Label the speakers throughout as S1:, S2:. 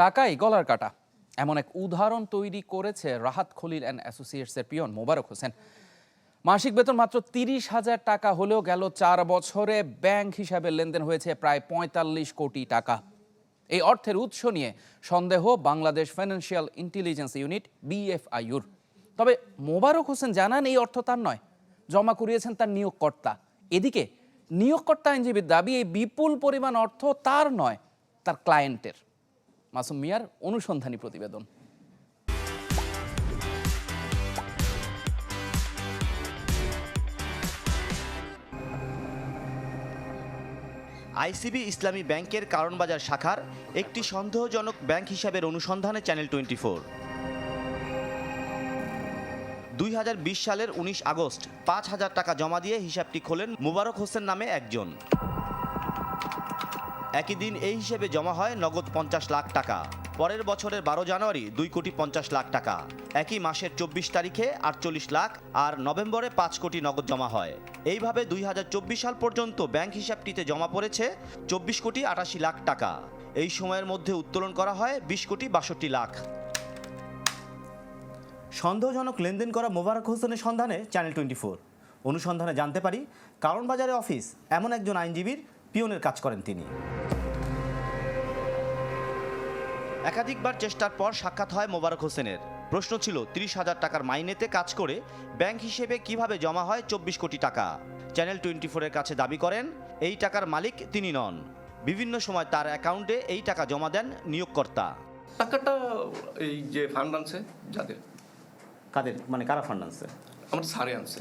S1: টাকাই গলার কাটা, এমন এক উদাহরণ তৈরি করেছে রাহাত খলিল অ্যান্ড অ্যাসোসিয়েটসের পিয়ন মোবারক হোসেন। মাসিক বেতন মাত্র ৩০,০০০ টাকা হলেও গেল ৪ বছরে ব্যাংক হিসাবে লেনদেন হয়েছে প্রায় ৪৫ কোটি টাকা। এই অর্থের উৎস নিয়ে সন্দেহ বাংলাদেশ ফাইন্যান্সিয়াল ইন্টেলিজেন্স ইউনিট BFIUর। তবে মোবারক হোসেন জানান এই অর্থ তার নয়, জমা করিয়েছেন তার নিয়োগকর্তা। এদিকে নিয়োগকর্তা আইনজীবীর দাবি এই বিপুল পরিমাণ অর্থ তার নয়, তার ক্লায়েন্টের। মাসুম মিয়ার অনুসন্ধানী প্রতিবেদন।
S2: আইসিবি ইসলামী ব্যাংকের কারণ বাজার শাখার একটি সন্দেহজনক ব্যাংক হিসাবের অনুসন্ধানে চ্যানেল 24। 2020 সালের 19 আগস্ট 5,000 টাকা জমা দিয়ে হিসাবটি খোলেন মোবারক হোসেন নামে একজন। একই দিন এই হিসেবে জমা হয় নগদ 50 লাখ টাকা। পরের বছরের 12 জানুয়ারি 2,50,00,000 টাকা। একই মাসের 24 তারিখে 48 লাখ আর নভেম্বরে 5 কোটি নগদ জমা হয়। এইভাবে 2024 সাল পর্যন্ত ব্যাংক হিসাবটিতে জমা পড়েছে 24,88,00,000 টাকা। এই সময়ের মধ্যে উত্তোলন করা হয় 20,62,00,000। সন্দেহজনক লেনদেন করা মোবারক হোসেনের সন্ধানে চ্যানেল 24। অনুসন্ধানে জানতে পারি কারণ বাজারে অফিস এমন একজন আইনজীবীর পিয়নের কাজ করেন তিনি। একাধিকবার চেষ্টার পর সাক্ষাৎ হয় মোবারক হোসেনের। প্রশ্ন ছিল 30,000 টাকার মাইনেতে কাজ করে ব্যাংক হিসেবে কিভাবে জমা হয় 24 কোটি টাকা। চ্যানেল 24-এর কাছে দাবি করেন এই টাকার মালিক তিনি নন। বিভিন্ন সময় তার অ্যাকাউন্টে এই টাকা জমা দেন নিয়োগকর্তা।
S3: টাকাটা এই যে ফান্ড আনছে যাদের,
S2: কাদের মানে কারা ফান্ড আনছে?
S3: আমার স্যারে আনছে।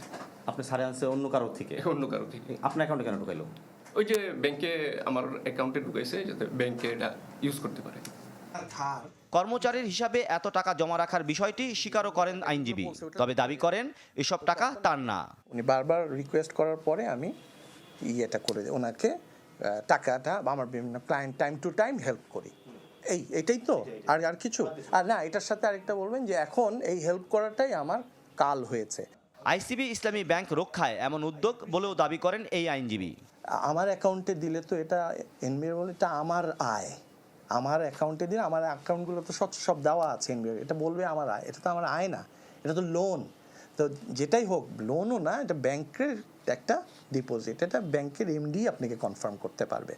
S2: আপনি সারে আনছে অন্য কারো থেকে?
S3: অন্য কারো থেকে।
S2: আপনার অ্যাকাউন্টে কেন ঢুকাইলো?
S3: ওই যে ব্যাংকে আমার অ্যাকাউন্টে ঢুকাইছে যাতে ব্যাংকে এটা ইউজ করতে পারে।
S2: কর্মচারীর হিসাবে এত টাকা জমা রাখার বিষয়টি স্বীকারও করেন আইনজীবী, তবে দাবি করেন এসব টাকা তার না।
S4: উনি বারবার রিকোয়েস্ট করার পরে আমি ইয়েটা করে ওনাকে টাকাটা আমার বিভিন্ন client time to time help করি। এইটাই তো, আর কিছু আর না। এটার সাথে আরেকটা বলবেন যে এখন এই হেল্প করাটাই আমার কাল হয়েছে।
S2: আইসিবি ইসলামী ব্যাংক রক্ষায় এমন উদ্যোগ বলেও দাবি করেন এই আইনজীবী।
S4: আমার অ্যাকাউন্টে দিলে তো এটা এনবিআর বলে এটা আমার আয়। আমার অ্যাকাউন্টে দিলে আমার অ্যাকাউন্টগুলো তো সব দেওয়া আছে এনবিআর, এটা বলবে আমার আয়। এটা তো আমার আয় না, এটা তো লোন। তো যেটাই হোক, লোনও না, এটা ব্যাংকের একটা ডিপোজিট। এটা ব্যাংকের এমডি আপনাকে কনফার্ম করতে পারবে।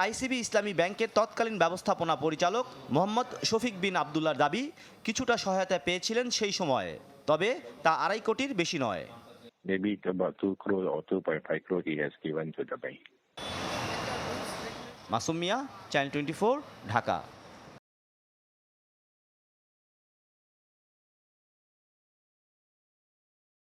S2: আইসিবি ইসলামী ব্যাংকের তৎকালীন ব্যবস্থাপনা পরিচালক মোহাম্মদ শফিক বিন আবদুল্লাহর দাবি কিছুটা সহায়তা পেয়েছিলেন সেই সময়ে, তবে তা 2.5 কোটির বেশি নয়।
S5: Maybe about 2 crore or 2.5 crore he has given to the bank.
S2: Masum Miya, channel 24, Dhaka.